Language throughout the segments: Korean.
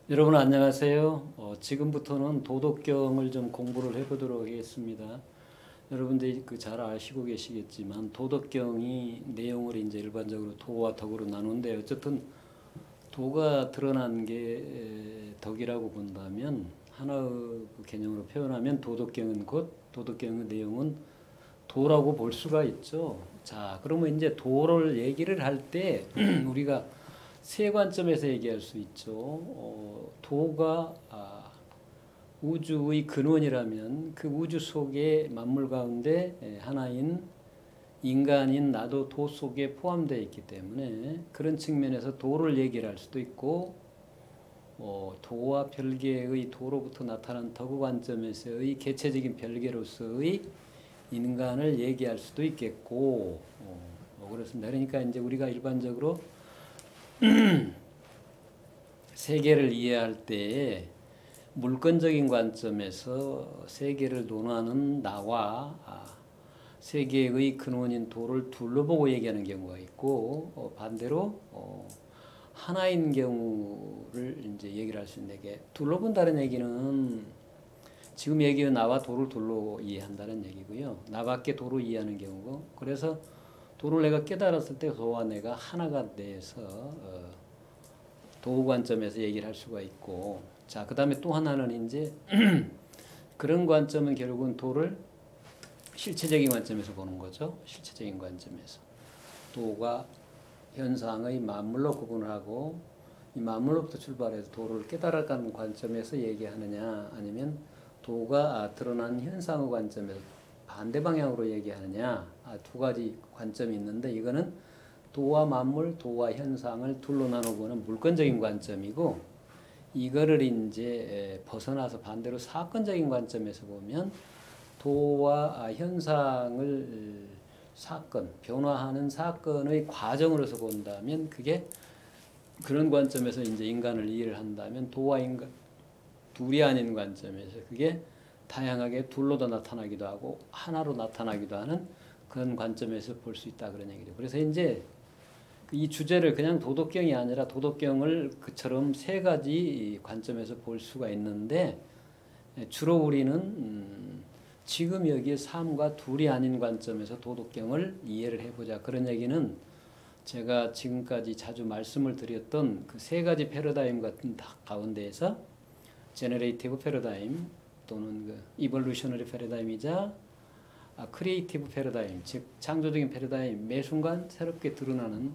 여러분 안녕하세요. 지금부터는 도덕경을 좀 공부를 해보도록 하겠습니다. 여러분들이 잘 아시고 계시겠지만 도덕경이 내용을 이제 일반적으로 도와 덕으로 나누는데 어쨌든 도가 드러난 게 덕이라고 본다면 하나의 그 개념으로 표현하면 도덕경은 곧 도덕경의 내용은 도라고 볼 수가 있죠. 자, 그러면 이제 도를 얘기를 할 때 우리가 세 관점에서 얘기할 수 있죠. 도가 우주의 근원이라면 그 우주 속의 만물 가운데 하나인 인간인 나도 도 속에 포함되어 있기 때문에 그런 측면에서 도를 얘기를 할 수도 있고 도와 별개의 도로부터 나타난 덕의 관점에서의 개체적인 별개로서의 인간을 얘기할 수도 있겠고 그렇습니다. 그러니까 이제 우리가 일반적으로 세계를 이해할 때 물건적인 관점에서 세계를 논하는 나와 세계의 근원인 도를 둘러보고 얘기하는 경우가 있고 반대로 하나인 경우를 이제 얘기를 할 수 있는 게 둘러본다는 얘기는 지금 얘기한 나와 도를 둘러 이해한다는 얘기고요. 나밖에 도로 이해하는 경우고 그래서 도를 내가 깨달았을 때 도와 내가 하나가 돼서 도 관점에서 얘기를 할 수가 있고 자, 그 다음에 또 하나는 이제 그런 관점은 결국은 도를 실체적인 관점에서 보는 거죠. 실체적인 관점에서. 도가 현상의 만물로 구분을 하고 이 만물로부터 출발해서 도를 깨달아가는 관점에서 얘기하느냐 아니면 도가 드러난 현상의 관점에서 반대 방향으로 얘기하느냐 두 가지 관점이 있는데 이거는 도와 만물, 도와 현상을 둘로 나눠보는 물건적인 관점이고 이거를 이제 벗어나서 반대로 사건적인 관점에서 보면 도와 현상을 사건, 변화하는 사건의 과정으로서 본다면 그게 그런 관점에서 이제 인간을 이해를 한다면 도와 인간 둘이 아닌 관점에서 그게 다양하게 둘로도 나타나기도 하고 하나로 나타나기도 하는 그런 관점에서 볼 수 있다 그런 얘기죠. 그래서 이제 이 주제를 그냥 도덕경이 아니라 도덕경을 그처럼 세 가지 관점에서 볼 수가 있는데 주로 우리는 지금 여기에 삶과 둘이 아닌 관점에서 도덕경을 이해를 해보자. 그런 얘기는 제가 지금까지 자주 말씀을 드렸던 그 세 가지 패러다임 같은 가운데에서 제너레이티브 패러다임 또는 그 이볼루셔너리 패러다임이자 크리에이티브 패러다임, 즉 창조적인 패러다임, 매 순간 새롭게 드러나는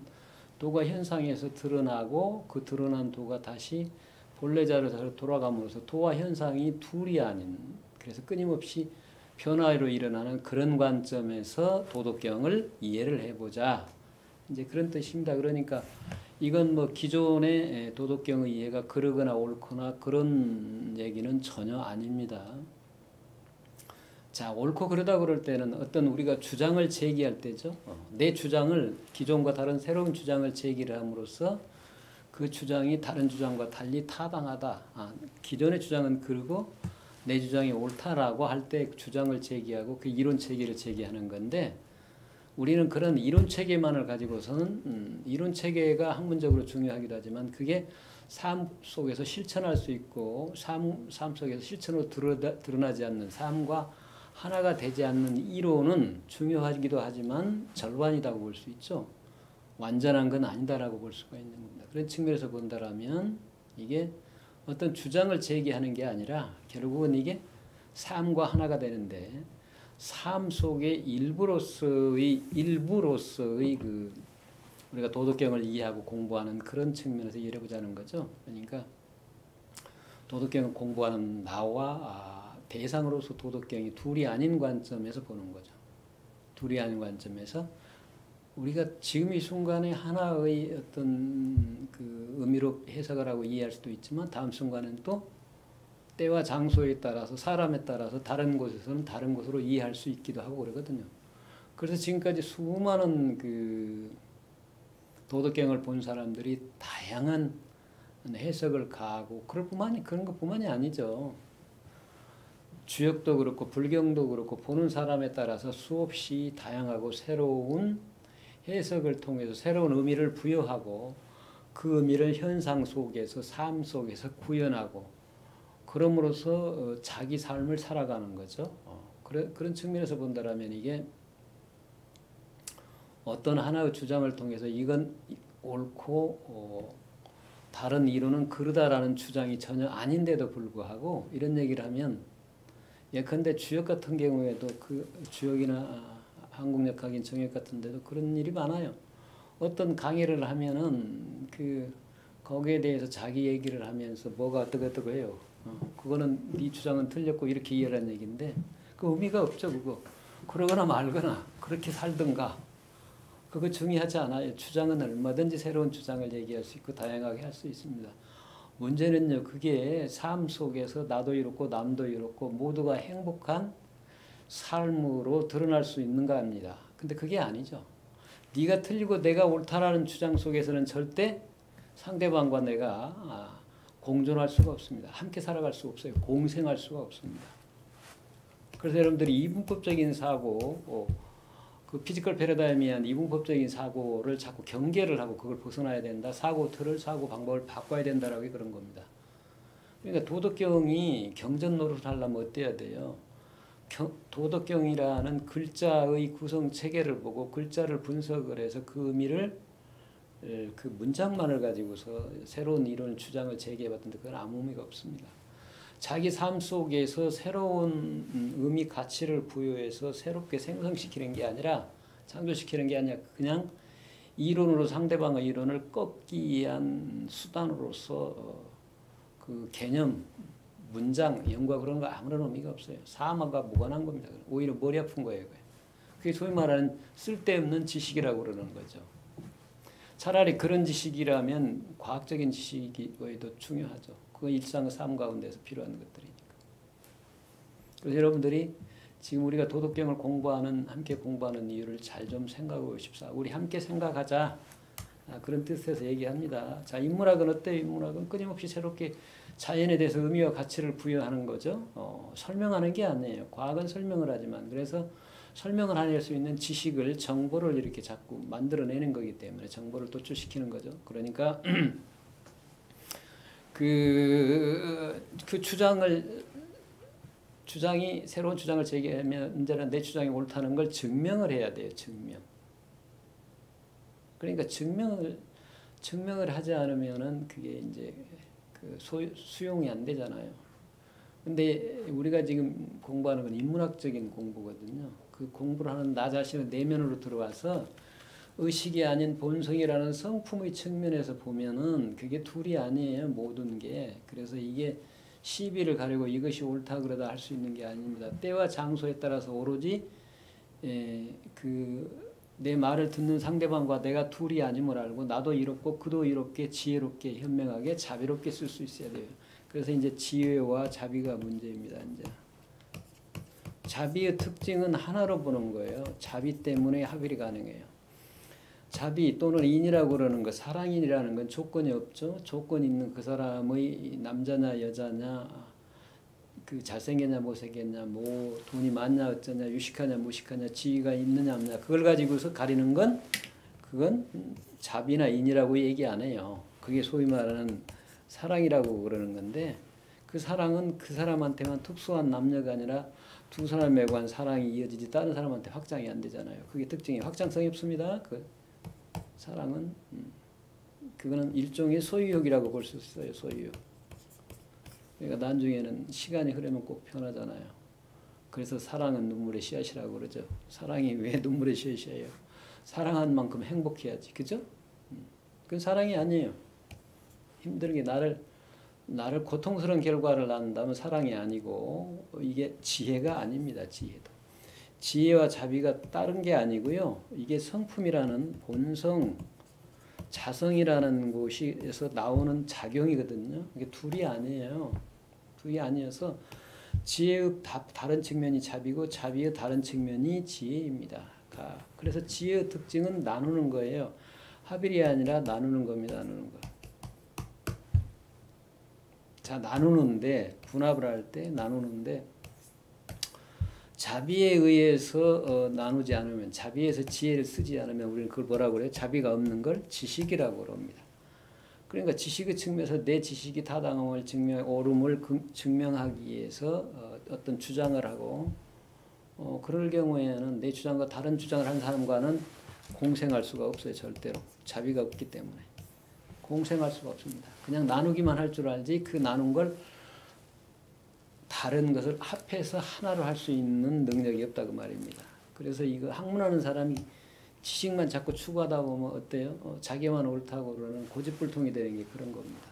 도가 현상에서 드러나고 그 드러난 도가 다시 본래 자리로 돌아감으로써 도와 현상이 둘이 아닌 그래서 끊임없이 변화로 일어나는 그런 관점에서 도덕경을 이해를 해보자. 이제 그런 뜻입니다. 그러니까 이건 뭐 기존의 도덕경의 이해가 그러거나 옳거나 그런 얘기는 전혀 아닙니다. 자, 옳고 그러다 그럴 때는 어떤 우리가 주장을 제기할 때죠. 내 주장을 기존과 다른 새로운 주장을 제기를 함으로써 그 주장이 다른 주장과 달리 타당하다. 기존의 주장은 그러고 내 주장이 옳다라고 할 때 주장을 제기하고 그 이론 체계를 제기하는 건데 우리는 그런 이론 체계만을 가지고서는 이론 체계가 학문적으로 중요하기도 하지만 그게 삶 속에서 실천할 수 있고 삶 속에서 실천으로 드러나지 않는 삶과 하나가 되지 않는 이론은 중요하기도 하지만 절반이라고 볼 수 있죠. 완전한 건 아니다라고 볼 수가 있는 겁니다. 그런 측면에서 본다라면 이게 어떤 주장을 제기하는 게 아니라 결국은 이게 삶과 하나가 되는데 삶 속의 일부로서의 그 우리가 도덕경을 이해하고 공부하는 그런 측면에서 이해해 보자는 거죠. 그러니까 도덕경을 공부하는 나와 대상으로서 도덕경이 둘이 아닌 관점에서 보는 거죠. 둘이 아닌 관점에서 우리가 지금 이 순간에 하나의 어떤 그 의미로 해석을 하고 이해할 수도 있지만 다음 순간은 또 때와 장소에 따라서 사람에 따라서 다른 곳에서는 다른 곳으로 이해할 수 있기도 하고 그러거든요. 그래서 지금까지 수많은 그 도덕경을 본 사람들이 다양한 해석을 가하고 그런 것뿐만이 아니죠. 주역도 그렇고 불경도 그렇고 보는 사람에 따라서 수없이 다양하고 새로운 해석을 통해서 새로운 의미를 부여하고 그 의미를 현상 속에서 삶 속에서 구현하고 그럼으로써 자기 삶을 살아가는 거죠. 그런 측면에서 본다라면 이게 어떤 하나의 주장을 통해서 이건 옳고 다른 이론은 그르다라는 주장이 전혀 아닌데도 불구하고 이런 얘기를 하면 예컨대 주역 같은 경우에도 그 주역이나 한국역학인 정역 같은 데도 그런 일이 많아요. 어떤 강의를 하면은 거기에 대해서 자기 얘기를 하면서 뭐가 어떻고 해요. 그거는 네 주장은 틀렸고 이렇게 이해하는 얘기인데 그 의미가 없죠. 그러거나 말거나 그렇게 살든가 그거 중요하지 않아요. 주장은 얼마든지 새로운 주장을 얘기할 수 있고 다양하게 할 수 있습니다. 문제는요. 그게 삶 속에서 나도 이롭고 남도 이롭고 모두가 행복한 삶으로 드러날 수 있는가 합니다. 근데 그게 아니죠. 네가 틀리고 내가 옳다라는 주장 속에서는 절대 상대방과 내가 공존할 수가 없습니다. 함께 살아갈 수가 없어요. 공생할 수가 없습니다. 그래서 여러분들이 이분법적인 사고, 그 피지컬 패러다임이한 이분법적인 사고를 자꾸 경계를 하고 그걸 벗어나야 된다. 사고 틀을, 사고 방법을 바꿔야 된다라고 그런 겁니다. 그러니까 도덕경이 경전 노릇을 하려면 어때야 돼요? 도덕경이라는 글자의 구성 체계를 보고 글자를 분석을 해서 그 의미를 그 문장만을 가지고서 새로운 이론 주장을 제기해봤는데 그건 아무 의미가 없습니다. 자기 삶 속에서 새로운 의미 가치를 부여해서 새롭게 생성시키는 게 아니라 창조시키는 게 아니라 그냥 이론으로 상대방의 이론을 꺾기 위한 수단으로서 그 개념, 문장, 연과 그런 거 아무런 의미가 없어요. 사마가 무관한 겁니다. 오히려 머리 아픈 거예요. 그게 소위 말하는 쓸데없는 지식이라고 그러는 거죠. 차라리 그런 지식이라면 과학적인 지식이 더 중요하죠. 그건 일상의 삶 가운데서 필요한 것들이니까. 그래서 여러분들이 지금 우리가 도덕경을 함께 공부하는 이유를 잘 좀 생각해 보십시오. 우리 함께 생각하자. 그런 뜻에서 얘기합니다. 자, 인문학은 어때요? 인문학은 끊임없이 새롭게 자연에 대해서 의미와 가치를 부여하는 거죠. 설명하는 게 아니에요. 과학은 설명을 하지만 그래서 설명을 해낼 수 있는 지식을, 정보를 이렇게 자꾸 만들어내는 거기 때문에 정보를 도출시키는 거죠. 그러니까 그 주장이 새로운 주장을 제기하면 언제나 내 주장이 옳다는 걸 증명을 해야 돼요. 증명. 그러니까 증명을 하지 않으면은 그게 이제 수용이 안 되잖아요. 근데 우리가 지금 공부하는 건 인문학적인 공부거든요. 그 공부를 하는 나 자신의 내면으로 들어와서 의식이 아닌 본성이라는 성품의 측면에서 보면은 그게 둘이 아니에요. 모든 게. 그래서 이게 시비를 가리고 이것이 옳다 그러다 할 수 있는 게 아닙니다. 때와 장소에 따라서 오로지 내 말을 듣는 상대방과 내가 둘이 아님을 알고 나도 이롭고 그도 이롭게 지혜롭게 현명하게 자비롭게 쓸 수 있어야 돼요. 그래서 이제 지혜와 자비가 문제입니다. 이제 자비의 특징은 하나로 보는 거예요. 자비 때문에 합일이 가능해요. 자비 또는 인이라고 그러는 거, 사랑인이라는 건 조건이 없죠. 조건 있는 그 사람의 남자냐 여자냐, 그 잘생겼냐 못생겼냐, 뭐 돈이 많냐 어쩌냐, 유식하냐 무식하냐, 지위가 있느냐 없느냐 그걸 가지고서 가리는 건 그건 자비나 인이라고 얘기 안 해요. 그게 소위 말하는 사랑이라고 그러는 건데 그 사랑은 그 사람한테만 특수한 남녀가 아니라 두 사람에 관한 사랑이 이어지지 다른 사람한테 확장이 안 되잖아요. 그게 특징이 확장성이 없습니다. 그 사랑은 그거는 일종의 소유욕이라고 볼 수 있어요. 소유욕. 그러니까 나중에는 시간이 흐르면 꼭 변하잖아요. 그래서 사랑은 눈물의 씨앗이라고 그러죠. 사랑이 왜 눈물의 씨앗이에요? 사랑한 만큼 행복해야지. 그죠? 그건 사랑이 아니에요. 힘들게 나를 고통스러운 결과를 낳는다면 사랑이 아니고 이게 지혜가 아닙니다. 지혜와 자비가 다른 게 아니고요. 이게 성품이라는 본성, 자성이라는 곳에서 나오는 작용이거든요. 이게 둘이 아니에요. 둘이 아니어서 지혜의 다른 측면이 자비고 자비의 다른 측면이 지혜입니다. 그래서 지혜의 특징은 나누는 거예요. 합일이 아니라 나누는 겁니다. 나누는 거. 자, 나누는데 분합을 할 때 나누는데 자비에 의해서 나누지 않으면 자비에서 지혜를 쓰지 않으면 우리는 그걸 뭐라고 그래요? 자비가 없는 걸 지식이라고 그럽니다. 그러니까 지식의 측면에서 내 지식이 타당함을 옳음을 증명하기 위해서 어떤 주장을 하고 그럴 경우에는 내 주장과 다른 주장을 한 사람과는 공생할 수가 없어요. 절대로. 자비가 없기 때문에. 공생할 수가 없습니다. 그냥 나누기만 할 줄 알지 그 나눈 걸 다른 것을 합해서 하나로 할 수 있는 능력이 없다 그 말입니다. 그래서 이거 학문하는 사람이 지식만 자꾸 추구하다 보면 어때요? 자기만 옳다고 그러는 고집불통이 되는 게 그런 겁니다.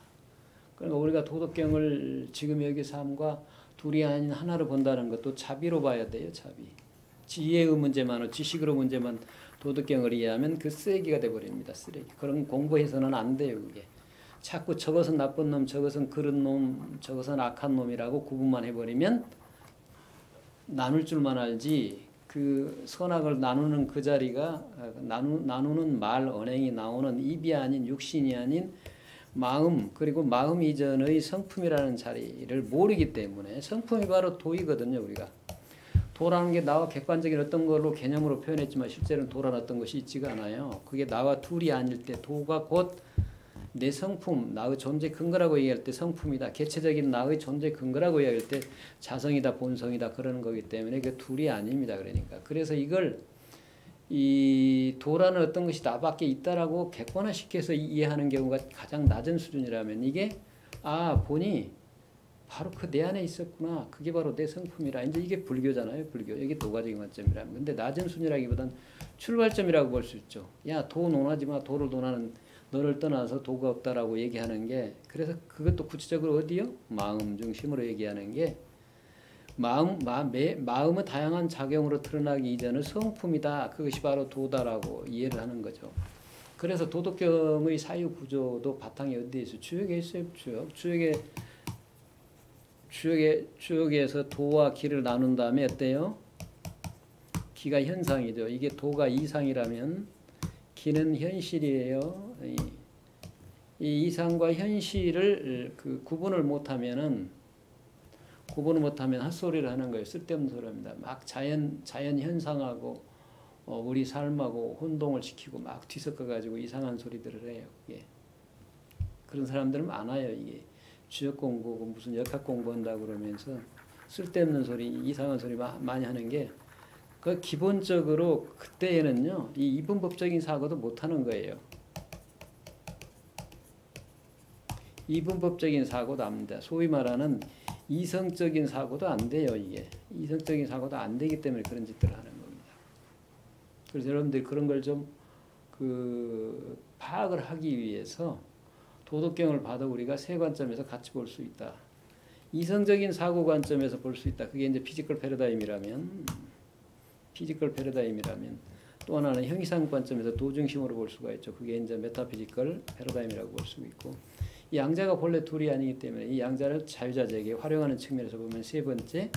그러니까 우리가 도덕경을 지금 여기 삶과 둘이 아닌 하나로 본다는 것도 자비로 봐야 돼요. 자비. 지혜의 문제만 지식으로 문제만 도덕경을 이해하면 그 쓰레기가 돼버립니다. 쓰레기. 그런 공부해서는 안 돼요. 그게. 자꾸 저것은 나쁜 놈, 저것은 그런 놈, 저것은 악한 놈이라고 구분만 해버리면 나눌 줄만 알지 그 선악을 나누는 그 자리가 나누는 말 언행이 나오는 입이 아닌 육신이 아닌 마음 그리고 마음 이전의 성품이라는 자리를 모르기 때문에 성품이 바로 도이거든요. 우리가 도라는 게 나와 객관적인 어떤 걸로 개념으로 표현했지만 실제로는 도라는 어떤 것이 있지가 않아요. 그게 나와 둘이 아닐 때 도가 곧 내 성품, 나의 존재 근거라고 얘기할 때 성품이다. 개체적인 나의 존재 근거라고 얘기할 때 자성이다, 본성이다 그러는 거기 때문에 그 둘이 아닙니다. 그러니까 그래서 이걸 이 도라는 어떤 것이 나밖에 있다라고 객관화시켜서 이해하는 경우가 가장 낮은 수준이라면 이게 보니 바로 그 내 안에 있었구나. 그게 바로 내 성품이라. 이제 이게 불교잖아요. 불교. 이게 도가적인 관점이라면. 근데 낮은 수준이라기보단 출발점이라고 볼 수 있죠. 야, 도 논하지 마. 도를 논하는 너를 떠나서 도가 없다라고 얘기하는 게 그래서 그것도 구체적으로 어디요? 마음 중심으로 얘기하는 게 마음의 다양한 작용으로 드러나기 이전의 성품이다. 그것이 바로 도다라고 이해를 하는 거죠. 그래서 도덕경의 사유 구조도 바탕이 어디에 있어요? 주역에 있어요. 주역에서 도와 기를 나눈 다음에 어때요? 기가 현상이죠. 이게 도가 이상이라면 기는 현실이에요. 이 이상과 현실을 구분을 못하면 헛소리를 하는 거예요. 쓸데없는 소리입니다. 막 자연 현상하고 우리 삶하고 혼동을 시키고 막 뒤섞어 가지고 이상한 소리들을 해요. 예. 그런 사람들은 많아요. 이게 주역 공부고 무슨 역학 공부한다고 그러면서 쓸데없는 소리, 이상한 소리 많이 하는 게 그 기본적으로 그때에는요 이 이분법적인 사고도 못 하는 거예요. 이분법적인 사고도 안 됩니다. 소위 말하는 이성적인 사고도 안 돼요. 이게 이성적인 사고도 안 되기 때문에 그런 짓들을 하는 겁니다. 그래서 여러분들이 그런 걸 좀 파악을 하기 위해서 도덕경을 봐도 우리가 세 관점에서 같이 볼 수 있다. 이성적인 사고 관점에서 볼 수 있다. 그게 이제 피지컬 패러다임이라면 또 하나는 형이상 관점에서 도중심으로 볼 수가 있죠. 그게 이제 메타피지컬 패러다임이라고 볼 수 있고 이 양자가 본래 둘이 아니기 때문에 이 양자를 자유자재에게 활용하는 측면에서 보면 세 번째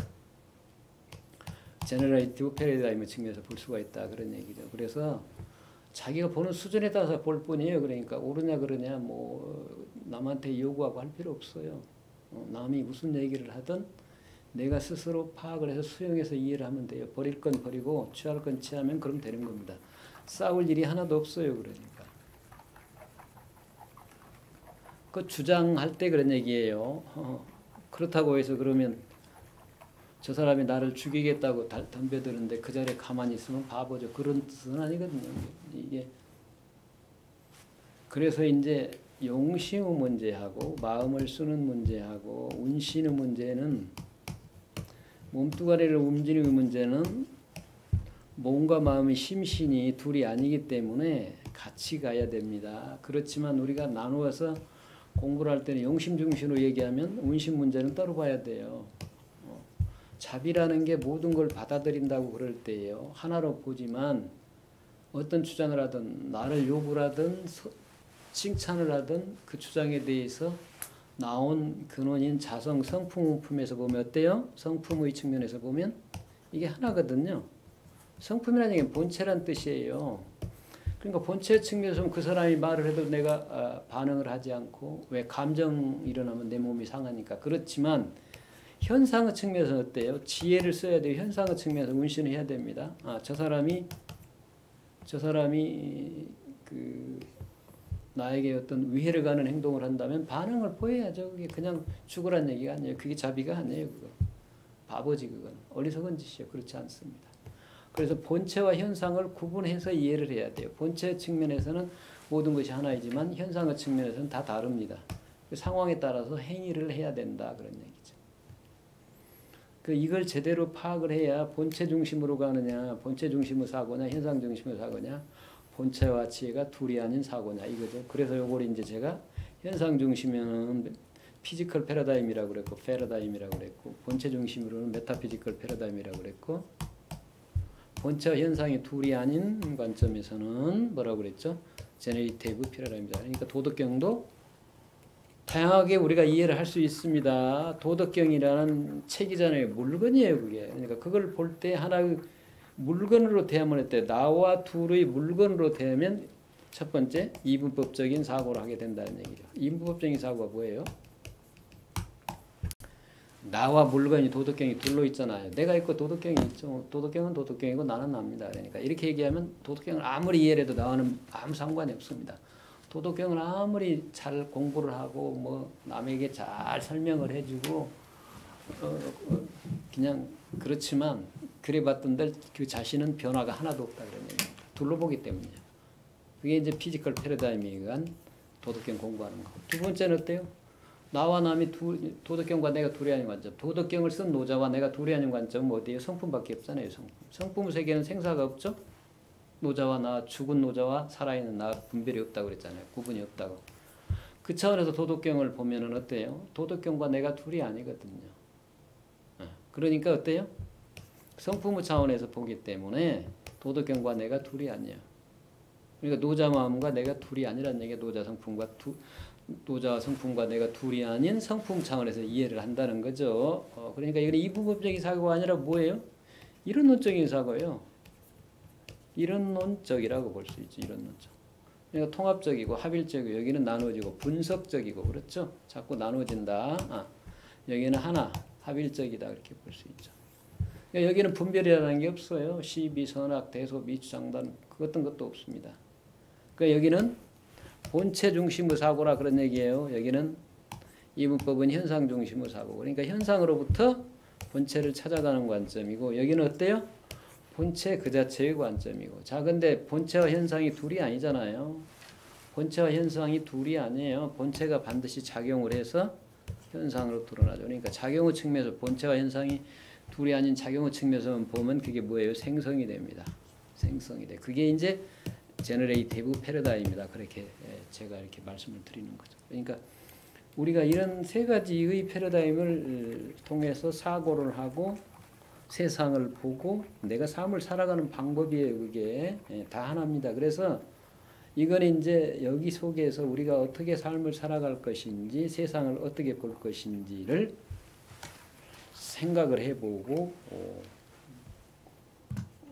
제너레이티브 패러다임의 측면에서 볼 수가 있다 그런 얘기죠. 그래서 자기가 보는 수준에 따라서 볼 뿐이에요. 그러니까 옳으냐 그러냐 뭐 남한테 요구하고 할 필요 없어요. 남이 무슨 얘기를 하든 내가 스스로 파악을 해서 수용해서 이해를 하면 돼요. 버릴 건 버리고 취할 건 취하면 그럼 되는 겁니다. 싸울 일이 하나도 없어요. 그러니까. 그 주장할 때 그런 얘기예요. 그렇다고 해서 그러면 저 사람이 나를 죽이겠다고 덤벼드는데 그 자리에 가만히 있으면 바보죠. 그런 뜻은 아니거든요. 이게 그래서 이제 용심의 문제하고 마음을 쓰는 문제하고 운신의 문제는 몸뚱아리를 움직이는 문제는 몸과 마음의 심신이 둘이 아니기 때문에 같이 가야 됩니다. 그렇지만 우리가 나누어서 공부를 할 때는 용심 중심으로 얘기하면 운심 문제는 따로 봐야 돼요. 자비라는 게 모든 걸 받아들인다고 그럴 때예요. 하나로 보지만 어떤 주장을 하든 나를 욕을 하든 칭찬을 하든 그 주장에 대해서 나온 근원인 자성 성품에서 보면 어때요? 성품의 측면에서 보면 이게 하나거든요. 성품이라는 게 본체란 뜻이에요. 그러니까 본체 측면에서 그 사람이 말을 해도 내가 반응을 하지 않고 왜 감정 일어나면 내 몸이 상하니까 그렇지만 현상의 측면에서 어때요? 지혜를 써야 돼요. 현상의 측면에서 운신을 해야 됩니다. 저 사람이 나에게 어떤 위해를 가는 행동을 한다면 반응을 보여야죠. 그게 그냥 죽으란 얘기가 아니에요. 그게 자비가 아니에요. 그거. 바보지 그건. 어리석은 짓이에요. 그렇지 않습니다. 그래서 본체와 현상을 구분해서 이해를 해야 돼요. 본체 측면에서는 모든 것이 하나이지만 현상의 측면에서는 다 다릅니다. 그 상황에 따라서 행위를 해야 된다 그런 얘기죠. 이걸 제대로 파악을 해야 본체 중심으로 가느냐, 본체 중심의 사고냐, 현상 중심의 사고냐, 본체와 지혜가 둘이 아닌 사고냐 이거죠. 그래서 요걸 이제 제가 현상 중심에는 피지컬 패러다임이라고 그랬고, 패러다임이라고 그랬고, 본체 중심으로는 메타피지컬 패러다임이라고 그랬고, 본체와 현상이 둘이 아닌 관점에서는 뭐라고 그랬죠? 제네리티브 패러다임이다. 그러니까 도덕경도 다양하게 우리가 이해를 할 수 있습니다. 도덕경이라는 책이잖아요. 물건이에요, 그게. 그러니까 그걸 볼 때 하나의 물건으로 대하면 어때? 나와 둘의 물건으로 대하면 첫 번째 이분법적인 사고를 하게 된다는 얘기죠. 이분법적인 사고가 뭐예요? 나와 물건이 도덕경이 둘로 있잖아요. 내가 있고 도덕경이 있죠. 도덕경은 도덕경이고 나는 납니다. 그러니까 이렇게 얘기하면 도덕경을 아무리 이해를 해도 나와는 아무 상관이 없습니다. 도덕경을 아무리 잘 공부를 하고 뭐 남에게 잘 설명을 해주고 그냥 그렇지만 그래봤던들 그 자신은 변화가 하나도 없다 그런 얘기입니다. 둘러보기 때문이에요. 그게 이제 피지컬 패러다임에 의한 도덕경 공부하는 거. 두 번째는 어때요? 나와 남이 도덕경과 내가 둘이 아닌 관점. 도덕경을 쓴 노자와 내가 둘이 아닌 관점은 어디에요? 성품밖에 없잖아요. 성품. 성품 세계는 생사가 없죠? 노자와 나, 죽은 노자와 살아있는 나 분별이 없다고 그랬잖아요. 구분이 없다고. 그 차원에서 도덕경을 보면은 어때요? 도덕경과 내가 둘이 아니거든요. 그러니까 어때요? 성품의 차원에서 보기 때문에 도덕경과 내가 둘이 아니에요. 그러니까 노자 마음과 내가 둘이 아니란 얘기예요. 노자 성품과 내가 둘이 아닌 성품 차원에서 이해를 한다는 거죠. 그러니까 이건 이분법적인 사고가 아니라 뭐예요? 이론론적인 사고예요. 이론론적이라고 볼 수 있죠. 이론론적. 그러니까 통합적이고 합일적이고 여기는 나눠지고 분석적이고 그렇죠. 자꾸 나눠진다. 여기는 하나 합일적이다 이렇게 볼 수 있죠. 그러니까 여기는 분별이라는 게 없어요. 시비, 선악, 대소, 미추장단 어떤 것도 없습니다. 그러니까 여기는 본체 중심의 사고라 그런 얘기예요. 여기는 이분법은 현상 중심의 사고. 그러니까 현상으로부터 본체를 찾아가는 관점이고 여기는 어때요? 본체 그 자체의 관점이고. 자, 근데 본체와 현상이 둘이 아니잖아요. 본체와 현상이 둘이 아니에요. 본체가 반드시 작용을 해서 현상으로 드러나죠. 그러니까 작용의 측면에서 본체와 현상이 둘이 아닌 작용의 측면에서 보면 그게 뭐예요? 생성이 됩니다. 생성이 돼. 그게 이제 제너레이티브 패러다임이다. 그렇게 제가 이렇게 말씀을 드리는 거죠. 그러니까 우리가 이런 세 가지의 패러다임을 통해서 사고를 하고 세상을 보고 내가 삶을 살아가는 방법이에요. 그게 다 하나입니다. 그래서 이건 이제 여기 속에서 우리가 어떻게 삶을 살아갈 것인지 세상을 어떻게 볼 것인지를 생각을 해보고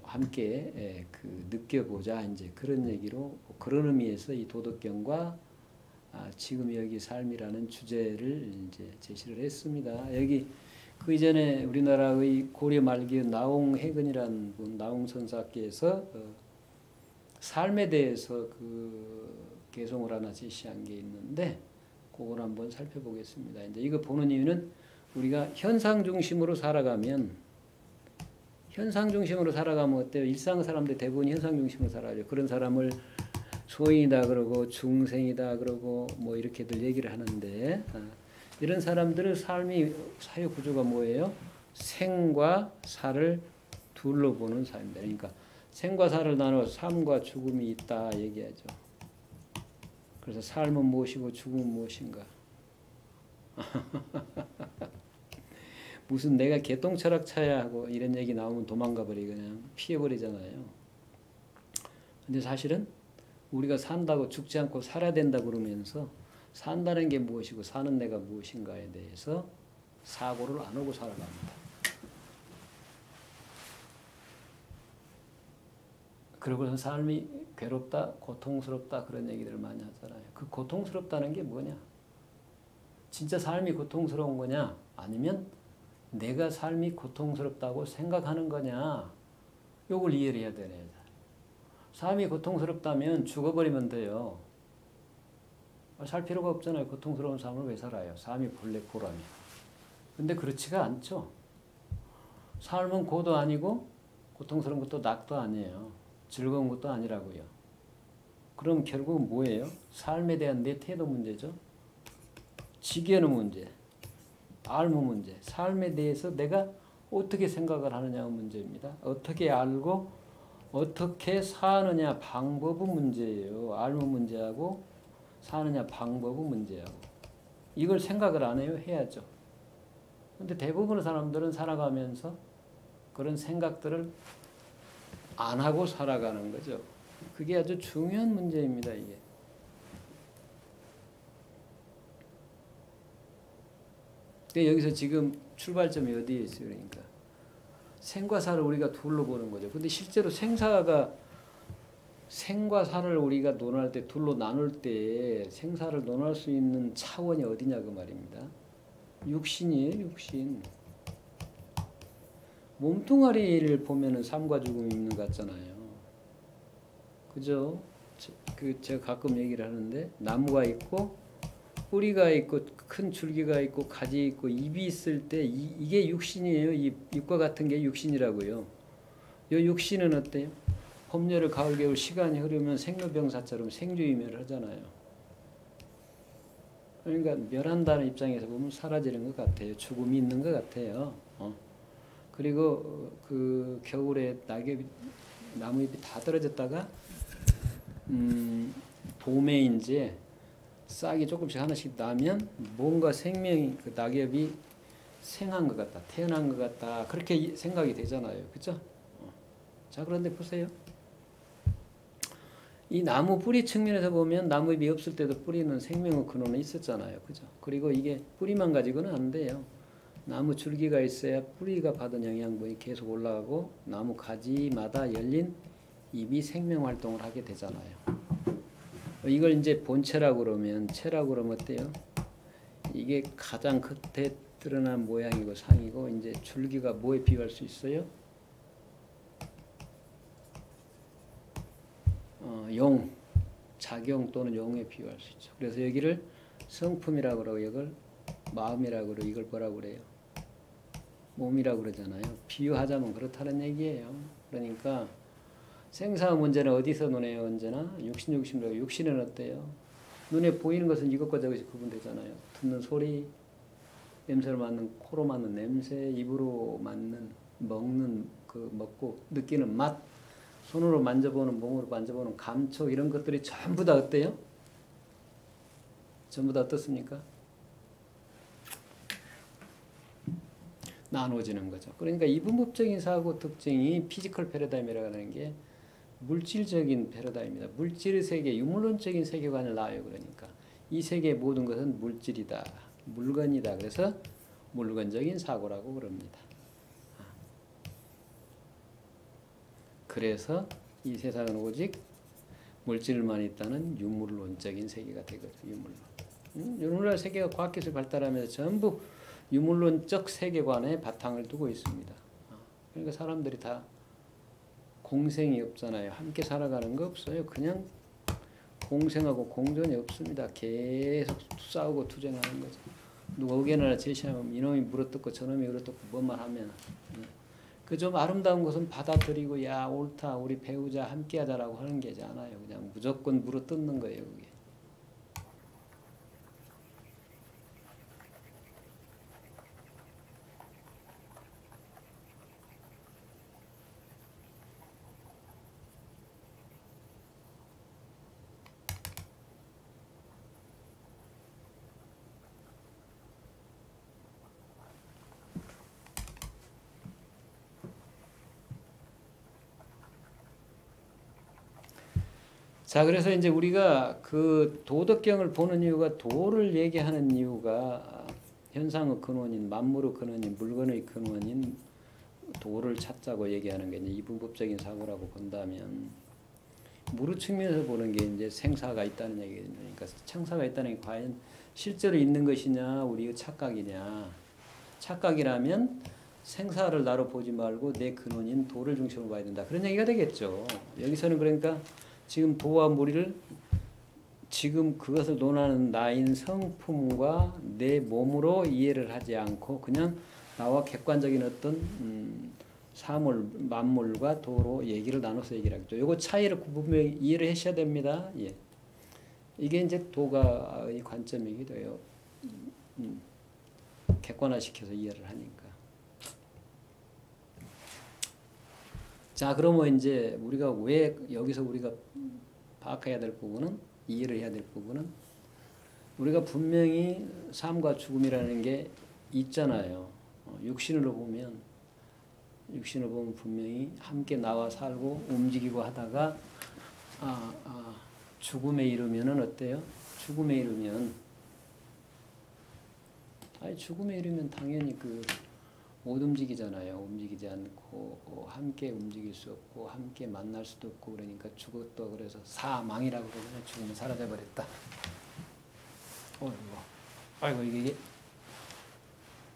함께 느껴보자 이제 그런 얘기로 그런 의미에서 이 도덕경과 지금 여기 삶이라는 주제를 이제 제시를 했습니다. 여기 그 이전에 우리나라의 고려 말기의 나홍해근이라는 분, 나홍선사께서 삶에 대해서 개성을 하나 제시한 게 있는데 그걸 한번 살펴보겠습니다. 이제 이거 보는 이유는 우리가 현상 중심으로 살아가면 어때요? 일상 사람들 대부분 현상 중심으로 살아요. 그런 사람을 소인이다 그러고 중생이다 그러고 뭐 이렇게들 얘기를 하는데 이런 사람들의 삶이 사회 구조가 뭐예요? 생과 사를 둘로 보는 삶입니다. 그러니까 생과 사를 나눠 삶과 죽음이 있다 얘기하죠. 그래서 삶은 무엇이고 죽음은 무엇인가? 무슨 내가 개똥철학차야 하고 이런 얘기 나오면 도망가 버리고 그냥 피해버리잖아요. 근데 사실은 우리가 산다고 죽지 않고 살아야 된다 그러면서 산다는 게 무엇이고 사는 내가 무엇인가에 대해서 사고를 안 하고 살아갑니다. 그러고서 삶이 괴롭다, 고통스럽다 그런 얘기들을 많이 하잖아요. 그 고통스럽다는 게 뭐냐? 진짜 삶이 고통스러운 거냐? 아니면 내가 삶이 고통스럽다고 생각하는 거냐? 요걸 이해를 해야 되네. 삶이 고통스럽다면 죽어버리면 돼요. 살 필요가 없잖아요. 고통스러운 삶을 왜 살아요? 삶이 본래 고라며. 근데 그렇지가 않죠. 삶은 고도 아니고 고통스러운 것도 낙도 아니에요. 즐거운 것도 아니라고요. 그럼 결국은 뭐예요? 삶에 대한 내 태도 문제죠. 지게는 문제, 알무 문제. 삶에 대해서 내가 어떻게 생각을 하느냐가 문제입니다. 어떻게 알고 어떻게 사느냐 방법은 문제예요. 알무 문제하고 사느냐 방법은 문제하고. 이걸 생각을 안 해요? 해야죠. 근데 대부분의 사람들은 살아가면서 그런 생각들을 안 하고 살아가는 거죠. 그게 아주 중요한 문제입니다, 이게. 근데 여기서 지금 출발점이 어디에 있어요, 그러니까. 생과 사를 우리가 둘로 보는 거죠. 근데 실제로 생과 사를 우리가 논할 때, 둘로 나눌 때 생사를 논할 수 있는 차원이 어디냐 그 말입니다. 육신이에요, 육신. 몸뚱아리를 보면은 삶과 죽음이 있는 것 같잖아요. 그죠? 제가 가끔 얘기를 하는데, 나무가 있고, 뿌리가 있고, 큰 줄기가 있고, 가지 있고, 잎이 있을 때, 이게 육신이에요. 잎과 같은 게 육신이라고요. 요 육신은 어때요? 봄, 여름, 가을, 겨울 시간이 흐르면 생로병사처럼 생주이멸을 하잖아요. 그러니까 멸한다는 입장에서 보면 사라지는 것 같아요. 죽음이 있는 것 같아요. 그리고 그 겨울에 나무잎이 다 떨어졌다가 봄에 이제 싹이 조금씩 하나씩 나면 뭔가 생명이 그 낙엽이 생한 것 같다, 태어난 것 같다 그렇게 생각이 되잖아요. 그죠? 자, 그런데 보세요. 이 나무 뿌리 측면에서 보면 나무잎이 없을 때도 뿌리는 생명의 근원은 있었잖아요. 그죠? 그리고 이게 뿌리만 가지고는 안 돼요. 나무 줄기가 있어야 뿌리가 받은 영양분이 계속 올라가고 나무 가지마다 열린 잎이 생명 활동을 하게 되잖아요. 이걸 이제 본체라고 그러면 체라고 그러면 어때요? 이게 가장 끝에 드러난 모양이고 상이고 이제 줄기가 뭐에 비유할 수 있어요? 용, 작용 또는 용에 비유할 수 있죠. 그래서 여기를 성품이라고 그러고 이걸 마음이라고 그러고 이걸 뭐라고 그래요? 몸이라고 그러잖아요. 비유하자면 그렇다는 얘기예요. 그러니까 생사 문제는 어디서 논해요? 언제나 육신으로. 육신은 어때요? 눈에 보이는 것은 이것과 저것이 구분되잖아요. 듣는 소리, 냄새를 맡는 코로 맡는 냄새, 입으로 맡는 먹는 그 먹고 느끼는 맛, 손으로 만져보는 몸으로 만져보는 감촉 이런 것들이 전부 다 어때요? 전부 다 어떻습니까? 나눠지는 거죠. 그러니까 이분법적인 사고 특징이 피지컬 패러다임이라고 하는 게 물질적인 패러다임입니다. 물질의 세계, 유물론적인 세계관을 낳아요. 그러니까 이 세계의 모든 것은 물질이다, 물건이다. 그래서 물건적인 사고라고 그럽니다. 그래서 이 세상은 오직 물질만 있다는 유물론적인 세계가 되거든요. 유물론. 유물론 세계가 과학기술 발달하면서 전부 유물론적 세계관에 바탕을 두고 있습니다. 그러니까 사람들이 다 공생이 없잖아요. 함께 살아가는 거 없어요. 그냥 공생하고 공존이 없습니다. 계속 싸우고 투쟁하는 거죠. 누가 의견을 제시하면 이놈이 물어뜯고 저놈이 물어뜯고 뭐만 하면 그 좀 아름다운 것은 받아들이고 야 옳다 우리 배우자 함께하자라고 하는 게 않아요. 그냥 무조건 물어뜯는 거예요. 그게. 자, 그래서 이제 우리가 그 도덕경을 보는 이유가 도를 얘기하는 이유가 현상의 근원인 만물의 근원인 물건의 근원인 도를 찾자고 얘기하는 게 이제 이분법적인 사고라고 본다면 무르 측면에서 보는 게 이제 생사가 있다는 얘기거든요. 그러니까 생사가 있다는 게 과연 실제로 있는 것이냐 우리의 착각이냐. 착각이라면 생사를 나로 보지 말고 내 근원인 도를 중심으로 봐야 된다. 그런 얘기가 되겠죠. 여기서는 그러니까 지금 도와 무리를 지금 그것을 논하는 나인 성품과 내 몸으로 이해를 하지 않고 그냥 나와 객관적인 어떤 사물, 만물과 도로 얘기를 나눠서 얘기를 하겠죠. 요거 차이를 분명히 이해를 하셔야 됩니다. 예. 이게 이제 도가의 관점이기도 해요. 객관화시켜서 이해를 하니까. 자, 그러면 이제 우리가 왜 여기서 우리가 파악해야 될 부분은, 이해를 해야 될 부분은, 우리가 분명히 삶과 죽음이라는 게 있잖아요. 육신으로 보면 분명히 함께 나와 살고 움직이고 하다가 죽음에 이르면은 어때요? 죽음에 이르면 당연히 못 움직이잖아요. 움직이지 않고 함께 움직일 수 없고 함께 만날 수도 없고 그러니까 죽었다 그래서 사망이라고 그러잖아요. 죽으면 사라져 버렸다. 아이고 이게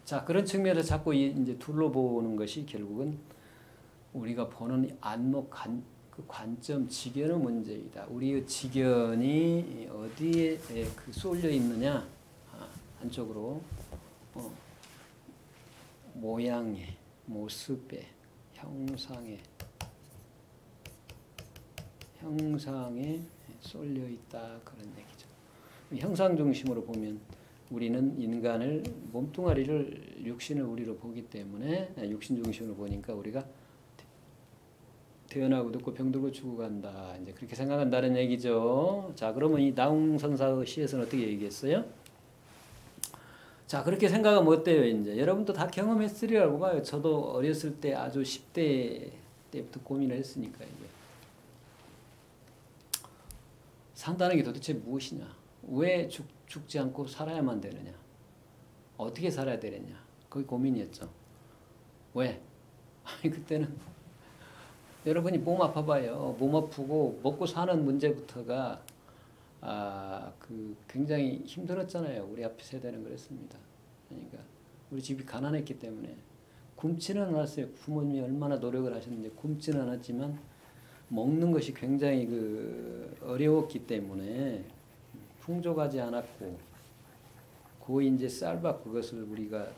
자, 그런 측면에서 자꾸 이제 둘러보는 것이 결국은 우리가 보는 안목 그 관점 지견의 문제이다. 우리의 지견이 어디에 쏠려 있느냐, 한쪽으로 모양에, 모습에, 형상에 쏠려 있다 그런 얘기죠. 형상 중심으로 보면 우리는 인간을 몸뚱아리를 육신을 우리로 보기 때문에 육신 중심으로 보니까 우리가 태어나고 늙고 병들고 죽어간다. 이제 그렇게 생각한다는 얘기죠. 자, 그러면 이 나홍선사의 시에서는 어떻게 얘기했어요? 자, 그렇게 생각하면 어때요? 이제 여러분도 다 경험했으리라고 봐요. 저도 어렸을 때 아주 10대 때부터 고민을 했으니까 이게 산다는 게 도대체 무엇이냐? 왜 죽지 않고 살아야만 되느냐? 어떻게 살아야 되느냐? 그게 고민이었죠. 왜? 아니 그때는 여러분이 몸 아파봐요. 몸 아프고 먹고 사는 문제부터가 굉장히 힘들었잖아요. 우리 앞에 세대는 그랬습니다. 그러니까 우리 집이 가난했기 때문에 굶지는 않았어요. 부모님이 얼마나 노력을 하셨는데 굶지는 않았지만 먹는 것이 굉장히 어려웠기 때문에 풍족하지 않았고 거의 이제 쌀밥 그것을 우리가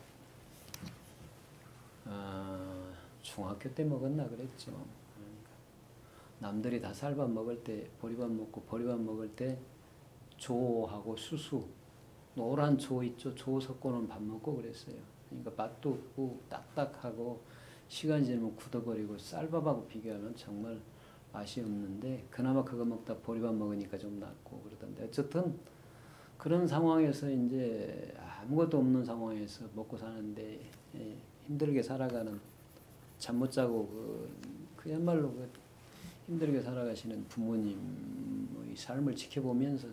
중학교 때 먹었나 그랬죠. 그러니까 남들이 다 쌀밥 먹을 때 보리밥 먹고 보리밥 먹을 때 조하고 수수 노란 조 있죠. 조 섞고는 밥 먹고 그랬어요. 그러니까 맛도 없고 딱딱하고 시간이 지나면 굳어버리고 쌀밥하고 비교하면 정말 맛이 없는데 그나마 그거 먹다 보리밥 먹으니까 좀 낫고 그러던데 어쨌든 그런 상황에서 이제 아무것도 없는 상황에서 먹고 사는데 힘들게 살아가는 잠 못 자고 그야말로 힘들게 살아가시는 부모님의 삶을 지켜보면서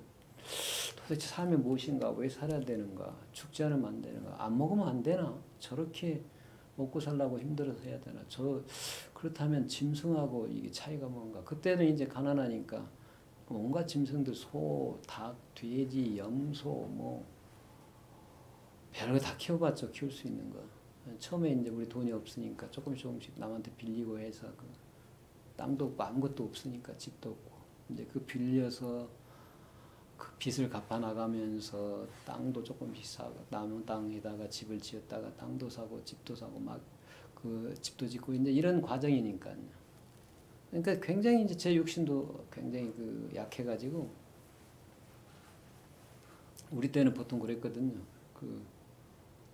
도대체 삶이 무엇인가? 왜 살아야 되는가? 죽지 않으면 안 되는가? 안 먹으면 안 되나? 저렇게 먹고 살라고 힘들어서 해야 되나? 그렇다면 짐승하고 이게 차이가 뭔가? 그때는 이제 가난하니까 온갖 짐승들 소, 닭, 돼지, 염소 뭐 별거 다 키워봤죠. 키울 수 있는 거. 처음에 이제 우리 돈이 없으니까 조금씩 남한테 빌리고 해서 땅도 없고 아무것도 없으니까 집도 없고 이제 빌려서 그 빚을 갚아 나가면서 땅도 조금씩 사고 남은 땅에다가 집을 지었다가 땅도 사고 집도 사고 막 집도 짓고 이제 이런 과정이니까요. 그러니까 굉장히 이제 제 육신도 굉장히 약해가지고 우리 때는 보통 그랬거든요.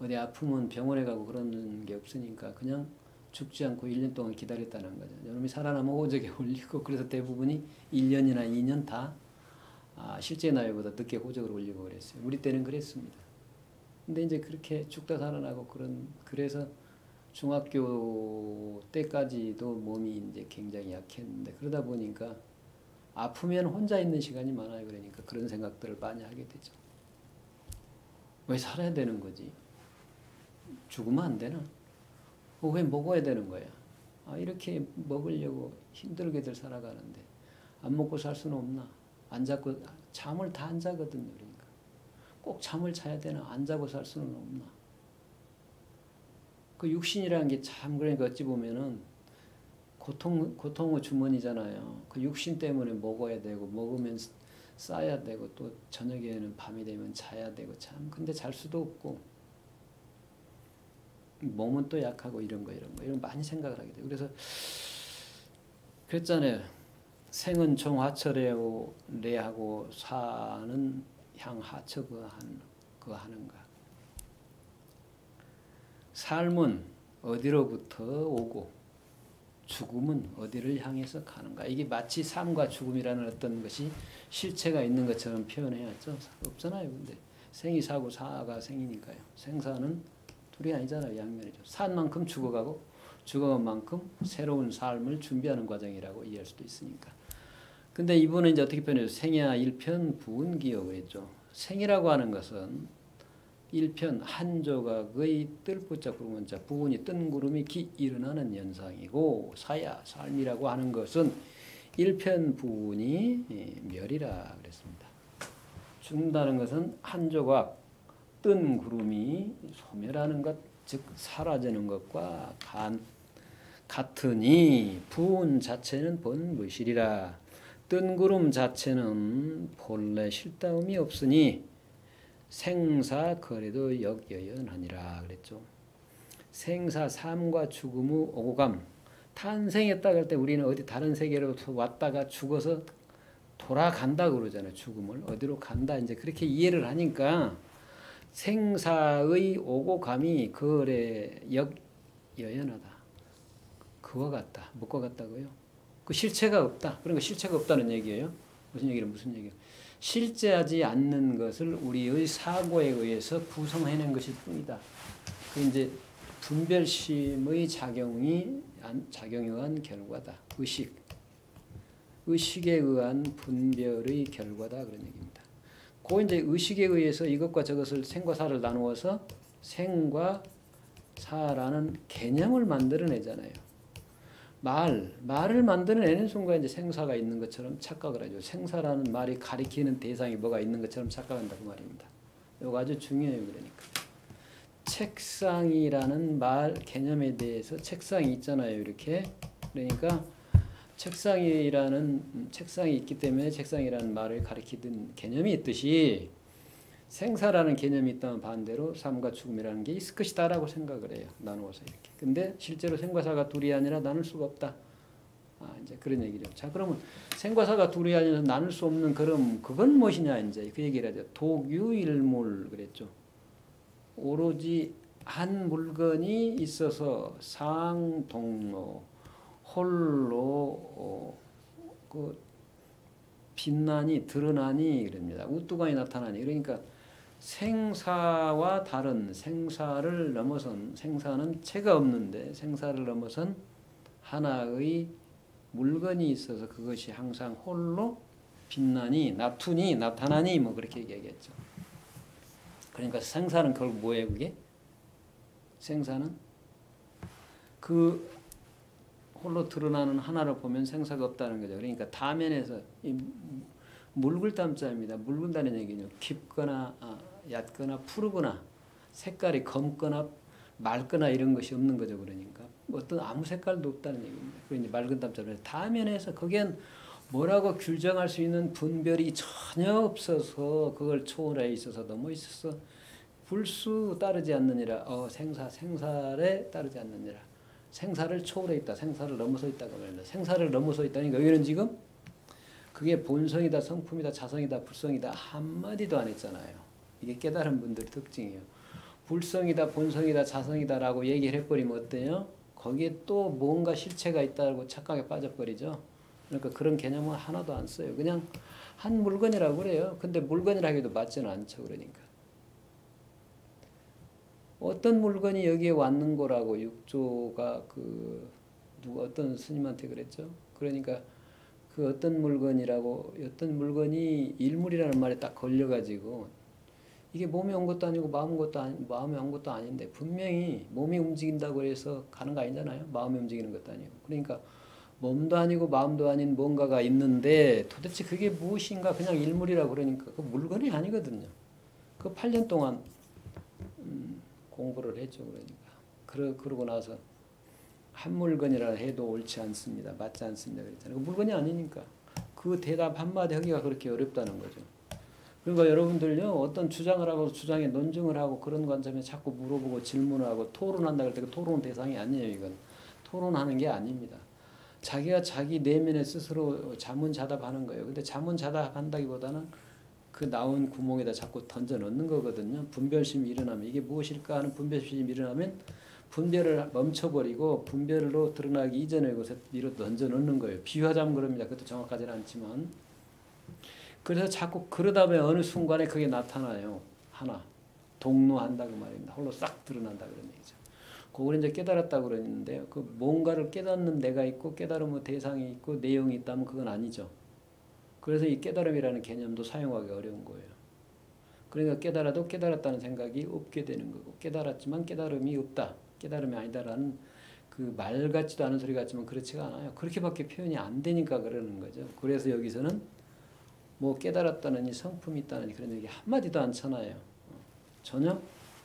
어디 아프면 병원에 가고 그러는 게 없으니까 그냥 죽지 않고 1년 동안 기다렸다는 거죠. 여러분이 살아남은 호적에 올리고 그래서 대부분이 1년이나 2년 다 실제 나이보다 늦게 호적을 올리고 그랬어요. 우리 때는 그랬습니다. 근데 이제 그렇게 죽다 살아나고 그래서 중학교 때까지도 몸이 이제 굉장히 약했는데 그러다 보니까 아프면 혼자 있는 시간이 많아요. 그러니까 그런 생각들을 많이 하게 되죠. 왜 살아야 되는 거지? 죽으면 안 되나? 왜 먹어야 되는 거야? 이렇게 먹으려고 힘들게들 살아가는데 안 먹고 살 수는 없나? 안 자고 잠을 다 안 자거든요. 그러니까 꼭 잠을 자야 되나? 안 자고 살 수는 없나? 그 육신이라는 게 참 그러니까 어찌 보면은 고통의 주머니잖아요. 그 육신 때문에 먹어야 되고 먹으면 싸야 되고 또 저녁에는 밤이 되면 자야 되고 참 근데 잘 수도 없고 몸은 또 약하고 이런 거 이런 많이 생각을 하게 돼요. 그래서 그랬잖아요. 생은 종하철에하고 사는 향하처 그 하는가. 삶은 어디로부터 오고 죽음은 어디를 향해서 가는가. 이게 마치 삶과 죽음이라는 어떤 것이 실체가 있는 것처럼 표현해야죠. 없잖아요. 근데 생이 사고 사가 생이니까요. 생사는 둘이 아니잖아요. 양면이죠. 산 만큼 죽어가고 죽어간 만큼 새로운 삶을 준비하는 과정이라고 이해할 수도 있으니까. 근데 이분은 이제 어떻게 표현해요? 생야 일편 부운기요 그랬죠. 생이라고 하는 것은 일편 한 조각의 뜰부자 구름원자 부분이 뜬 구름이 일어나는 현상이고 사야 삶이라고 하는 것은 일편 부분이 멸이라 그랬습니다. 죽는다는 것은 한 조각 뜬 구름이 소멸하는 것, 즉 사라지는 것과 같으니 부운 자체는 본무실이라. 뜬 구름 자체는 본래 실다움이 없으니 생사 거래도 역여연하니라 그랬죠. 생사 삶과 죽음의 오고감. 탄생했다 할 때 우리는 어디 다른 세계로 왔다가 죽어서 돌아간다 그러잖아요. 죽음을 어디로 간다 이제 그렇게 이해를 하니까 생사의 오고감이 거래 역여연하다. 그와 같다. 뭐가 같다고요? 그 실체가 없다. 그러니까 실체가 없다는 얘기예요. 무슨 얘기예요? 실제하지 않는 것을 우리의 사고에 의해서 구성해낸 것일 뿐이다. 그 이제 분별심의 작용에 의한 결과다. 의식에 의한 분별의 결과다 그런 얘기입니다. 그 이제 의식에 의해서 이것과 저것을 생과 사를 나누어서 생과 사라는 개념을 만들어내잖아요. 말을 만들어내는 순간 이제 생사가 있는 것처럼 착각을 하죠. 생사라는 말이 가리키는 대상이 뭐가 있는 것처럼 착각한다 그 말입니다. 이거 아주 중요해요. 그러니까 책상이라는 말 개념에 대해서 책상이 있잖아요. 이렇게 그러니까 책상이 있기 때문에 책상이라는 말을 가리키는 개념이 있듯이 생사라는 개념이 있다면 반대로 삶과 죽음이라는 게 있을 것이다라고 생각을 해요. 나누어서 이렇게. 근데 실제로 생과 사가 둘이 아니라 나눌 수가 없다. 이제 그런 얘기죠. 자, 그러면 생과 사가 둘이 아니라 나눌 수 없는 그건 무엇이냐 이제 그 얘기를 하죠. 독유일물 그랬죠. 오로지 한 물건이 있어서 상동로 홀로 그 빛나니 드러나니 그럽니다. 우뚜껑이 나타나니 그러니까 생사와 다른 생사를 넘어선 생사는 체가 없는데 생사를 넘어선 하나의 물건이 있어서 그것이 항상 홀로 빛나니 나투니 나타나니 뭐 그렇게 얘기하겠죠. 그러니까 생사는 결국 뭐예요 그게? 생사는 그 홀로 드러나는 하나를 보면 생사가 없다는 거죠. 그러니까 다면에서 이 묽을담자입니다. 묽은다는 얘기죠. 깊거나 얕거나 푸르거나 색깔이 검거나 맑거나 이런 것이 없는 거죠. 그러니까 어떤 아무 색깔도 없다는 얘기입니다. 그러니까 맑은 담자로 다면에서 거기엔 뭐라고 규정할 수 있는 분별이 전혀 없어서 그걸 초월해 있어서 넘어 있어서 불수 따르지 않느니라. 생사에 따르지 않느니라. 생사를 초월해 있다. 생사를 넘어서 있다고 말합니다. 생사를 넘어서 있다니까 여기는 지금 그게 본성이다, 성품이다, 자성이다, 불성이다 한마디도 안 했잖아요. 이게 깨달은 분들의 특징이에요. 불성이다, 본성이다, 자성이다라고 얘기를 해버리면 어때요? 거기에 또 뭔가 실체가 있다고 착각에 빠져버리죠. 그러니까 그런 개념은 하나도 안 써요. 그냥 한 물건이라고 그래요. 근데 물건이라 하기도 맞지는 않죠. 그러니까. 어떤 물건이 여기에 왔는 거라고 육조가 어떤 스님한테 그랬죠. 그러니까 그 어떤 물건이 일물이라는 말에 딱 걸려가지고 이게 몸에 온 것도 아니고 마음에 온 것도 아닌데 분명히 몸이 움직인다고 해서 가는 거 아니잖아요. 마음이 움직이는 것도 아니고. 그러니까 몸도 아니고 마음도 아닌 뭔가가 있는데 도대체 그게 무엇인가 그냥 일물이라고 그러니까 그 물건이 아니거든요. 그 8년 동안 공부를 했죠. 그러니까. 그러고 나서 한 물건이라 해도 옳지 않습니다. 맞지 않습니다. 그랬잖아요. 그 물건이 아니니까. 그 대답 한마디 하기가 그렇게 어렵다는 거죠. 그러니까 여러분들요, 어떤 주장을 하고 주장에 논증을 하고 그런 관점에 자꾸 물어보고 질문을 하고 토론한다 그럴 때 그 토론 대상이 아니에요. 이건 토론하는 게 아닙니다. 자기가 자기 내면에 스스로 자문자답하는 거예요. 근데 자문자답한다기보다는 그 나온 구멍에다 자꾸 던져 넣는 거거든요. 분별심이 일어나면 이게 무엇일까 하는 분별심이 일어나면 분별을 멈춰버리고 분별로 드러나기 이전에 것에 밀어 던져 넣는 거예요. 비유하자면 그럽니다. 그것도 정확하지는 않지만. 그래서 자꾸 그러다 보면 어느 순간에 그게 나타나요. 하나. 동로한다 그 말입니다. 홀로 싹 드러난다 그런 얘기죠. 그걸 이제 깨달았다고 그러는데 그 뭔가를 깨닫는 내가 있고 깨달음의 대상이 있고 내용이 있다면 그건 아니죠. 그래서 이 깨달음이라는 개념도 사용하기 어려운 거예요. 그러니까 깨달아도 깨달았다는 생각이 없게 되는 거고 깨달았지만 깨달음이 없다. 깨달음이 아니다라는 그 말 같지도 않은 소리 같지만 그렇지가 않아요. 그렇게밖에 표현이 안 되니까 그러는 거죠. 그래서 여기서는 뭐 깨달았다느니 성품이 있다느니 그런 얘기 한마디도 안 쳐놔요. 전혀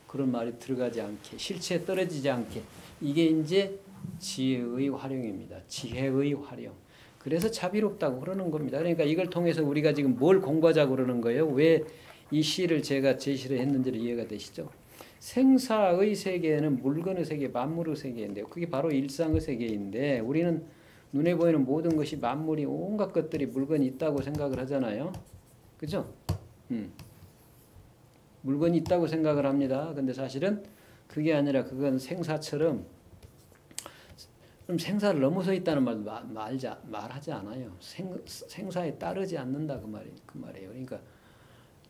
그런 말이 들어가지 않게 실체에 떨어지지 않게 이게 이제 지혜의 활용입니다. 지혜의 활용. 그래서 자비롭다고 그러는 겁니다. 그러니까 이걸 통해서 우리가 지금 뭘 공부하자고 그러는 거예요. 왜 이 시를 제가 제시를 했는지를 이해가 되시죠? 생사의 세계는 물건의 세계, 만물의 세계인데요. 그게 바로 일상의 세계인데 우리는 눈에 보이는 모든 것이 만물이 온갖 것들이 물건이 있다고 생각을 하잖아요. 그죠? 물건이 있다고 생각을 합니다. 근데 사실은 그게 아니라 그건 생사처럼 그럼 생사를 넘어서 있다는 말도 말하지 않아요. 생사에 따르지 않는다 그 말이에요. 그러니까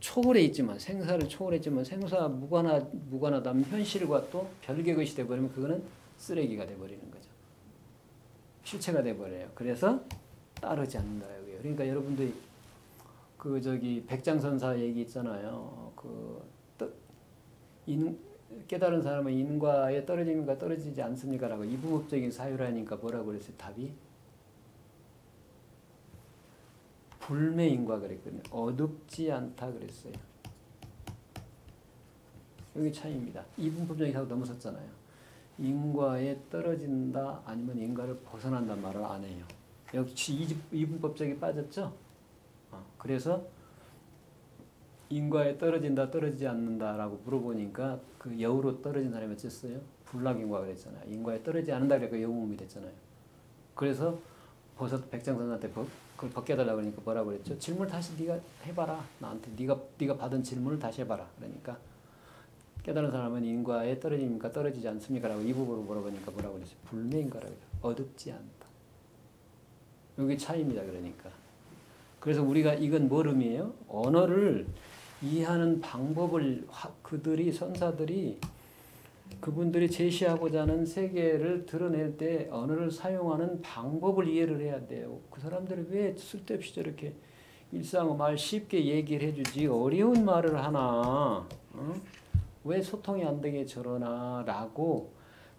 초월해 있지만 생사를 초월했지만 생사 무관하다면 현실과 또 별개 것이 되어버리면 그거는 쓰레기가 되어버리는 거죠. 실체가 되어버려요. 그래서 따르지 않는다. 그러니까 여러분들이 그 백장선사 얘기 있잖아요. 깨달은 사람은 인과에 떨어집니까 떨어지지 않습니까? 라고 이분법적인 사유라니까 뭐라고 그랬어요? 답이 불매인과 그랬거든요. 어둡지 않다 그랬어요. 여기 차이입니다. 이분법적인 사유 넘어섰잖아요. 인과에 떨어진다 아니면 인과를 벗어난다 말을 안 해요. 역시 이분법적이 빠졌죠? 그래서 인과에 떨어진다 떨어지지 않는다라고 물어보니까 그 여우로 떨어진 사람이 어쨌어요? 불락인과 그랬잖아요. 인과에 떨어지지 않는다 그러니까 여우몸이 됐잖아요. 그래서 백장선한테 그걸 벗겨달라고 그러니까 뭐라고 그랬죠? 질문을 다시 네가 해봐라. 나한테 네가 받은 질문을 다시 해봐라. 그러니까 깨달은 사람은 인과에 떨어집니까 떨어지지 않습니까? 라고 이 부분으로 물어보니까 뭐라고 그랬어요? 불매인과라고 해요. 어둡지 않다. 여기 차이입니다. 그러니까. 그래서 우리가 이건 뭘 의미해요? 언어를 이해하는 방법을 선사들이 그분들이 제시하고자 하는 세계를 드러낼 때 언어를 사용하는 방법을 이해를 해야 돼요. 그 사람들이 왜 쓸데없이 저렇게 일상의 말 쉽게 얘기를 해주지 어려운 말을 하나 왜 소통이 안 되게 저러나 라고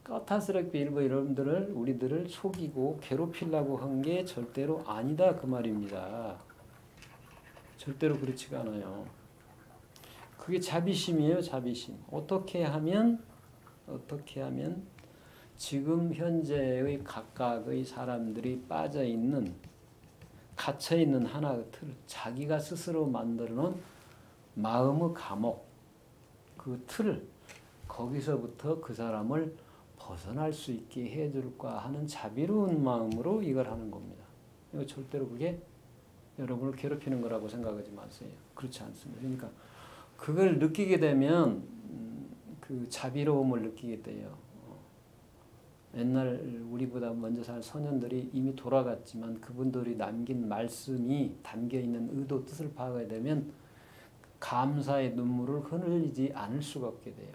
까탈스럽게 일부 여러분들을 우리들을 속이고 괴롭히려고 한 게 절대로 아니다 그 말입니다. 절대로 그렇지가 않아요. 그게 자비심이에요. 자비심. 어떻게 하면 지금 현재의 각각의 사람들이 빠져있는 갇혀있는 하나의 틀 자기가 스스로 만들어놓은 마음의 감옥 그 틀 거기서부터 그 사람을 벗어날 수 있게 해줄까 하는 자비로운 마음으로 이걸 하는 겁니다. 이거 절대로 그게 여러분을 괴롭히는 거라고 생각하지 마세요. 그렇지 않습니다. 그러니까 그걸 느끼게 되면 그 자비로움을 느끼게 돼요. 옛날 우리보다 먼저 살 소년들이 이미 돌아갔지만 그분들이 남긴 말씀이 담겨있는 의도 뜻을 파악하게 되면 감사의 눈물을 흘리지 않을 수가 없게 돼요.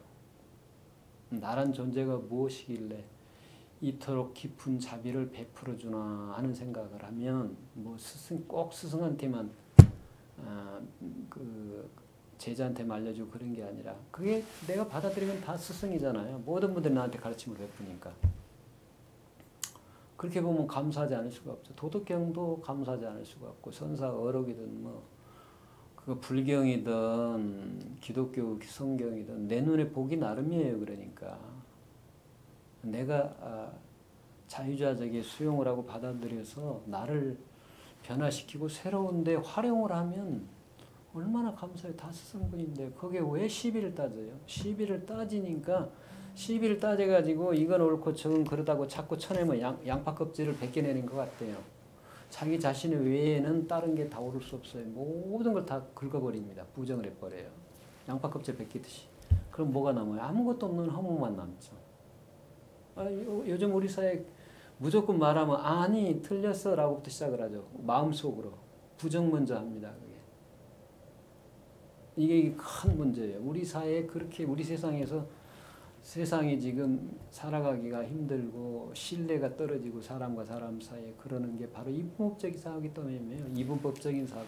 나란 존재가 무엇이길래 이토록 깊은 자비를 베풀어주나 하는 생각을 하면 뭐 꼭 스승한테만 그 제자한테 알려주고 그런 게 아니라 그게 내가 받아들이면 다 스승이잖아요. 모든 분들이 나한테 가르침을 베푸니까. 그렇게 보면 감사하지 않을 수가 없죠. 도덕경도 감사하지 않을 수가 없고 선사 어록이든 뭐 그거 불경이든 기독교 성경이든 내 눈에 보기 나름이에요. 그러니까 내가 자유자재에 수용을 하고 받아들여서 나를 변화시키고 새로운데 활용을 하면 얼마나 감사해요. 다스성분인데 거기에 왜 시비를 따져요? 시비를 따지니까 시비를 따져가지고 이건 옳고 저건 그러다고 자꾸 쳐내면 양파 껍질을 벗겨내는 것 같아요. 자기 자신의 외에는 다른 게 다 오를 수 없어요. 모든 걸 다 긁어버립니다. 부정을 해버려요. 양파 껍질 벗기듯이. 그럼 뭐가 남아요? 아무것도 없는 허무만 남죠. 요즘 우리 사회 무조건 말하면 아니 틀렸어 라고부터 시작을 하죠. 마음속으로. 부정 먼저 합니다. 이게 큰 문제예요. 우리 사회에 그렇게 우리 세상에서 세상이 지금 살아가기가 힘들고 신뢰가 떨어지고 사람과 사람 사이에 그러는 게 바로 이분법적인 사고이기 때문이에요. 이분법적인 사고.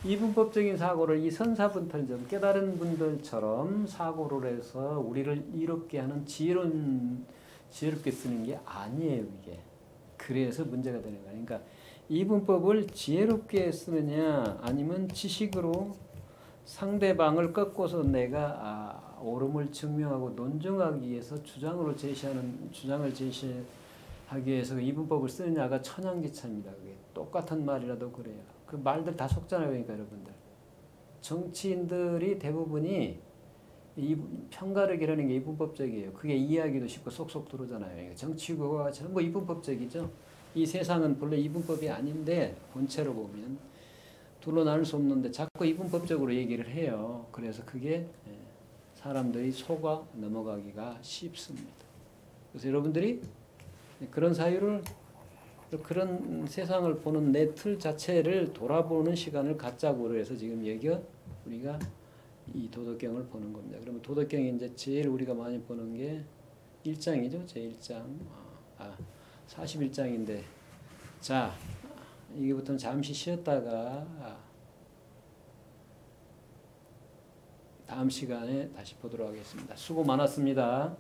이분법적인 사고를 이 선사분별점 깨달은 분들처럼 사고를 해서 우리를 이롭게 하는 지혜롭게 쓰는 게 아니에요. 이게. 그래서 문제가 되는 거예요. 그러니까 이분법을 지혜롭게 쓰느냐 아니면 지식으로 상대방을 꺾고서 내가 옳음을 증명하고 논증하기 위해서 주장을 제시하기 위해서 이분법을 쓰느냐가 천양지차입니다. 그게 똑같은 말이라도 그래요. 그 말들 다 속잖아요. 그러니까 여러분들. 정치인들이 대부분이 평가를 기르는 게 이분법적이에요. 그게 이해하기도 쉽고 쏙쏙 들어오잖아요. 그러니까 정치구가 전부 이분법적이죠. 이 세상은 본래 이분법이 아닌데 본체로 보면 둘로 나눌 수 없는데 자꾸 이분법적으로 얘기를 해요. 그래서 그게 사람들이 속아 넘어가기가 쉽습니다. 그래서 여러분들이 그런 사유를 그런 세상을 보는 내 틀 자체를 돌아보는 시간을 갖자고 해서 지금 우리가 이 도덕경을 보는 겁니다. 그러면 도덕경이 이제 제일 우리가 많이 보는 게 1장이죠. 제1장. 41장인데 자 이게부터는 잠시 쉬었다가 다음 시간에 다시 보도록 하겠습니다. 수고 많았습니다.